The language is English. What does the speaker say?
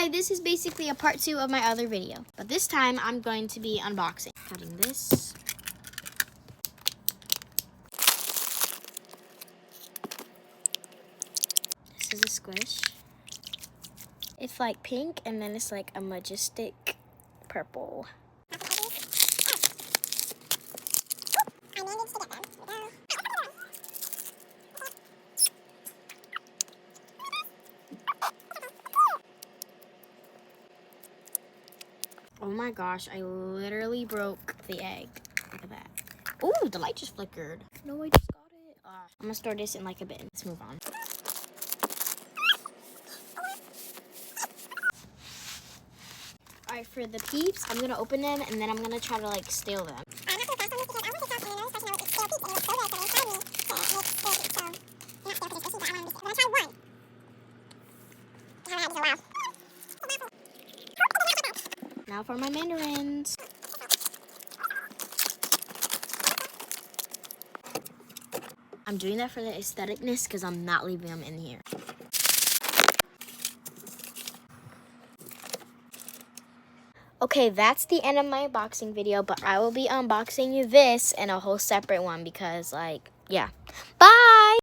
Hi, this is basically a part 2 of my other video, but this time I'm going to be unboxing. Cutting this. This is a squish. It's like pink and then it's like a majestic purple. Oh my gosh, I literally broke the egg. Look at that. Ooh, the light just flickered. No, I just got it. I'm gonna store this in like a bin. Let's move on. Alright, for the peeps, I'm gonna open them and then I'm gonna try to like steal them. Now for my mandarins. I'm doing that for the aestheticness because I'm not leaving them in here. Okay, that's the end of my unboxing video, but I will be unboxing this in a whole separate one because, like, yeah. Bye!